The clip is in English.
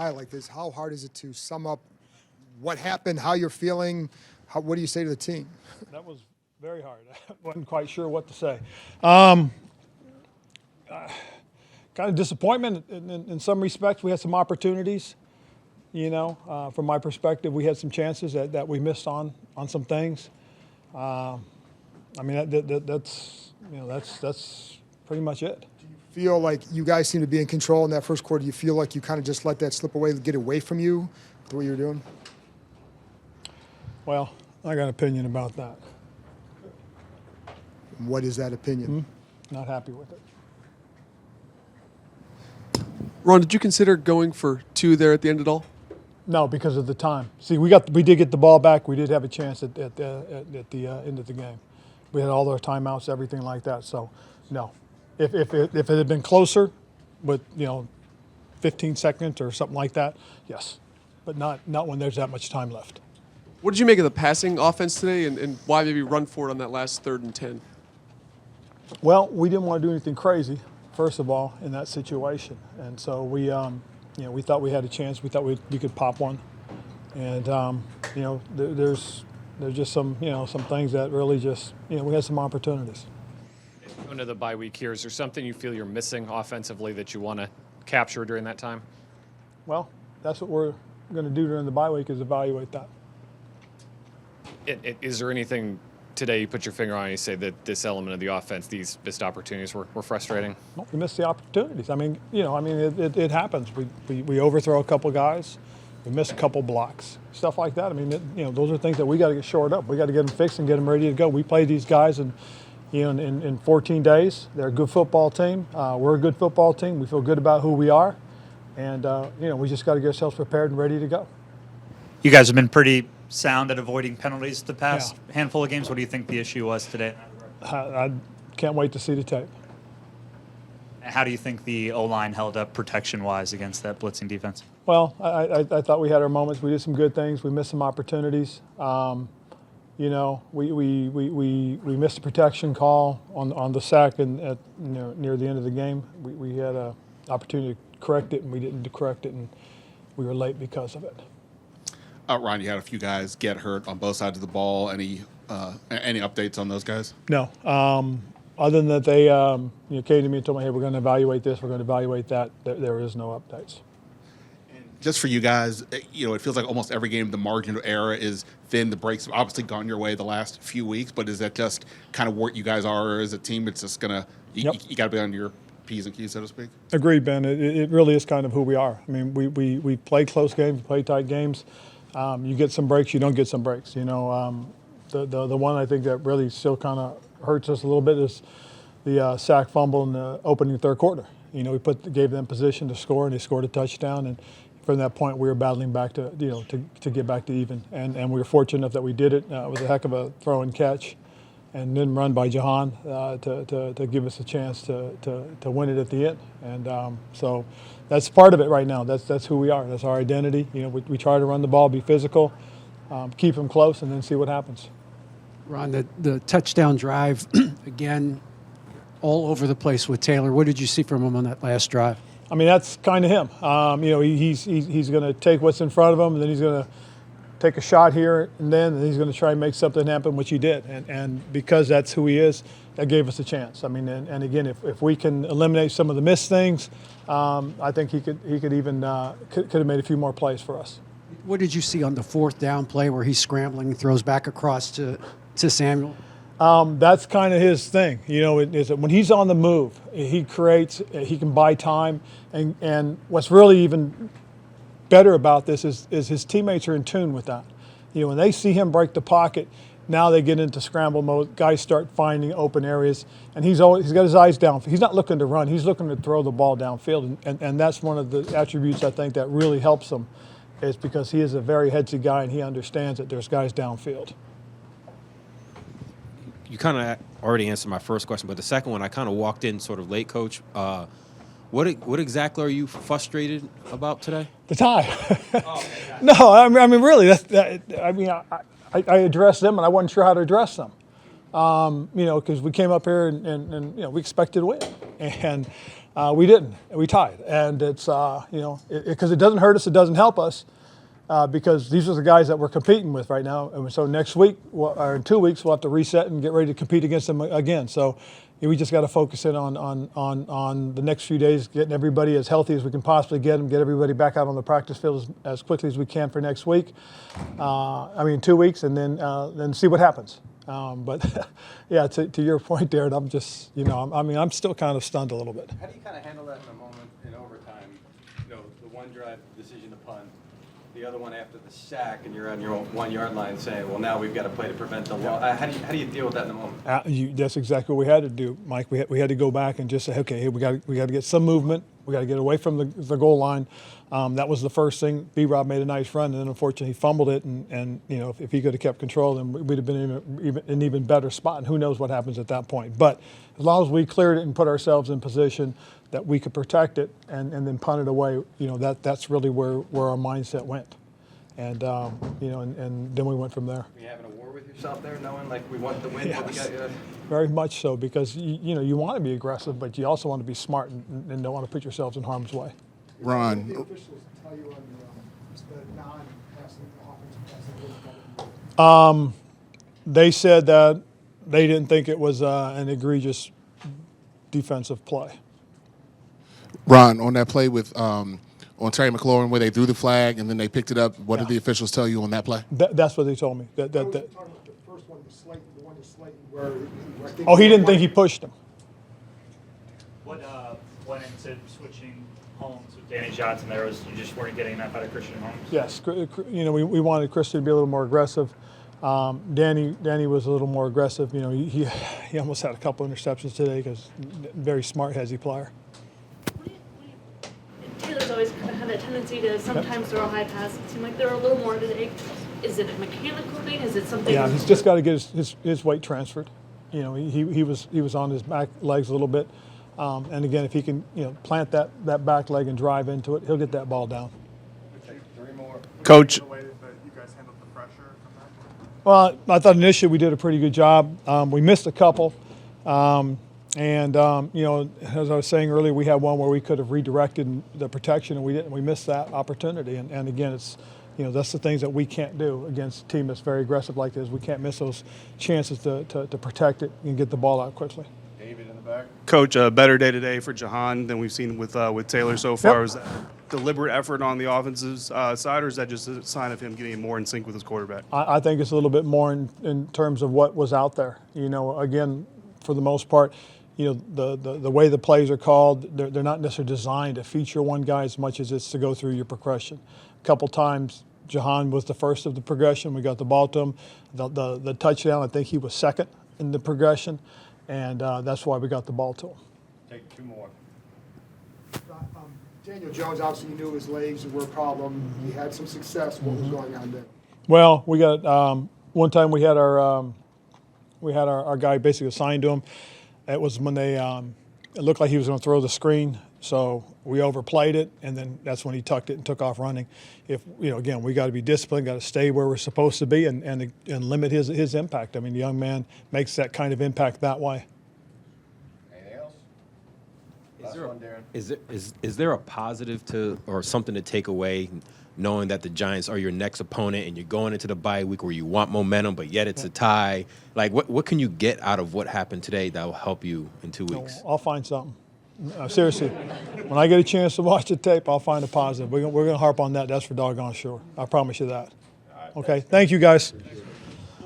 tie like this, how hard is it to sum up what happened, how you're feeling? What do you say to the team? That was very hard. I wasn't quite sure what to say. Kind of disappointment in some respects. We had some opportunities. From my perspective, we had some chances that we missed on some things. That's pretty much it. Do you feel like you guys seem to be in control in that first quarter? Do you feel like you kind of just let that slip away, get away from you, the way you're doing? Well, I got an opinion about that. What is that opinion? Not happy with it. Ron, did you consider going for 2 there at the end at all? No, because of the time. See, we did get the ball back. We did have a chance at the end of the game. We had all our timeouts, everything like that. So, no. If it had been closer, with 15 seconds or something like that, yes. But not when there's that much time left. What did you make of the passing offense today, and why maybe run for it on that last 3rd and 10? Well, we didn't want to do anything crazy, first of all, in that situation, and so we thought we had a chance. We thought we could pop one, and there's just some things that really just we had some opportunities. Going to the bye week here, is there something you feel you're missing offensively that you want to capture during that time? Well, that's what we're going to do during the bye week is evaluate that. Is there anything today you put your finger on and you say that this element of the offense, these missed opportunities were frustrating? Well, we missed the opportunities. It happens. We overthrow a couple guys. We miss a couple blocks, stuff like that. Those are things that we got to get shored up. We got to get them fixed and get them ready to go. We played these guys in 14 days. They're a good football team. We're a good football team. We feel good about who we are. And, we just got to get ourselves prepared and ready to go. You guys have been pretty sound at avoiding penalties the past handful of games. What do you think the issue was today? I can't wait to see the tape. How do you think the O-line held up protection-wise against that blitzing defense? Well, I thought we had our moments. We did some good things. We missed some opportunities. We missed a protection call on the sack and near the end of the game. We had an opportunity to correct it, and we didn't correct it, and we were late because of it. Ron, you had a few guys get hurt on both sides of the ball. Any updates on those guys? No. Other than that, they came to me and told me, hey, we're going to evaluate this, we're going to evaluate that. There is no updates. And just for you guys, it feels like almost every game the margin of error is thin. The breaks have obviously gone your way the last few weeks, but is that just kind of what you guys are as a team? It's just going to you got to be on your P's and Q's, so to speak? Agreed, Ben. It really is kind of who we are. We play close games, we play tight games. You get some breaks, you don't get some breaks. The one I think that really still kind of hurts us a little bit is the sack fumble in the opening 3rd quarter. We gave them position to score, and they scored a touchdown. And from that point, we were battling back to get back to even. And we were fortunate enough that we did it. It was a heck of a throw and catch, and then run by Jahan to give us a chance to win it at the end. And so that's part of it right now. That's who we are. That's our identity. We try to run the ball, be physical, keep them close, and then see what happens. Ron, the touchdown drive, again, all over the place with Taylor. What did you see from him on that last drive? That's kind of him. He's going to take what's in front of him, and then he's going to take a shot here and then, and he's going to try and make something happen, which he did. And because that's who he is, that gave us a chance. And again, if we can eliminate some of the missed things, I think he could even could have made a few more plays for us. What did you see on the 4th down play where he's scrambling, throws back across to Samuel? That's kind of his thing. Is that when he's on the move, he creates, he can buy time. And what's really even better about this is his teammates are in tune with that. When they see him break the pocket, now they get into scramble mode. Guys start finding open areas, and he's got his eyes down. He's not looking to run. He's looking to throw the ball downfield, and that's one of the attributes I think that really helps him, is because he is a very headsy guy, and he understands that there's guys downfield. You kind of already answered my first question, but the second one, I kind of walked in sort of late, Coach. What exactly are you frustrated about today? The tie. No, really, I addressed them, and I wasn't sure how to address them. Because we came up here and we expected to win, and We didn't. We tied, and it's because it doesn't hurt us, it doesn't help us, because these are the guys that we're competing with right now. And so next week or in 2 weeks we'll have to reset and get ready to compete against them again. So we just got to focus in on the next few days, getting everybody as healthy as we can possibly get them, get everybody back out on the practice field as quickly as we can for next week. 2 weeks, and then see what happens. But yeah, to your point, Darren, I'm just, I'm still kind of stunned a little bit. How do you kind of handle that in a moment in overtime? The one drive decision to punt, the other one after the sack, and you're on your own 1 yard line saying, well, now we've got to play to prevent the loss. How do you deal with that in the moment? That's exactly what we had to do, Mike. We had to go back and just say, okay, we got to get some movement. We got to get away from the goal line. That was the first thing. B-Rob made a nice run, and then unfortunately he fumbled it. And if he could have kept control, then we'd have been in an even better spot. And who knows what happens at that point. But as long as we cleared it and put ourselves in position that we could protect it and then punt it away, that's really where our mindset went. And and then we went from there. Were you having a war with yourself there, knowing like we want the win, Yes. but we got Very much so, because you want to be aggressive, but you also want to be smart and don't want to put yourselves in harm's way. What did Ron, the officials tell you on the non-passing offensive passing game? They said that they didn't think it was an egregious defensive play. Ron, on that play with on Terry McLaurin where they threw the flag and then they picked it up, what did the officials tell you on that play? That's what they told me. I was talking about the first one, the one to Slayton, where I think. Oh, he didn't think he pushed him. What went into switching Holmes with Danny Johnson there was you just weren't getting enough out of Christian Holmes? Yes, we wanted Christian to be a little more aggressive. Danny was a little more aggressive. He almost had a couple interceptions today because very smart, hezzy player. Taylor's always kind of had that tendency to sometimes throw a high pass. It seemed like they were a little more today. Is it a mechanical thing? Is it something? Yeah, he's just got to get his weight transferred. He was on his back legs a little bit, and again, if he can plant that back leg and drive into it, he'll get that ball down. Three more. Coach. Well, I thought initially we did a pretty good job. We missed a couple. As I was saying earlier, we had one where we could have redirected the protection, and we didn't. We missed that opportunity. And again, it's that's the things that we can't do against a team that's very aggressive like this. We can't miss those chances to protect it and get the ball out quickly. David in the back. Coach, a better day today for Jahan than we've seen with Taylor so far. Yep. Is that deliberate effort on the offensive side, or is that just a sign of him getting more in sync with his quarterback? I think it's a little bit more in terms of what was out there. Again, for the most part, the way the plays are called, they're not necessarily designed to feature one guy as much as it's to go through your progression. A couple times, Jahan was the first of the progression. We got the ball to him. The touchdown, I think he was second in the progression, and that's why we got the ball to him. Take two more. Daniel Jones, obviously you knew his legs were a problem. He had some success. What was going on there? Well, we got one time we had our guy basically assigned to him. It was when they it looked like he was going to throw the screen, so we overplayed it, and then that's when he tucked it and took off running. If again, we got to be disciplined, got to stay where we're supposed to be, and limit his impact. I mean, the young man makes that kind of impact that way. Anything else? Is there a positive to or something to take away, knowing that the Giants are your next opponent and you're going into the bye week where you want momentum, but yet it's a tie? Like, what can you get out of what happened today that will help you in 2 weeks? I'll find something. Seriously, when I get a chance to watch the tape, I'll find a positive. We're going to harp on that. That's for doggone sure. I promise you that. Okay. Thank you, guys.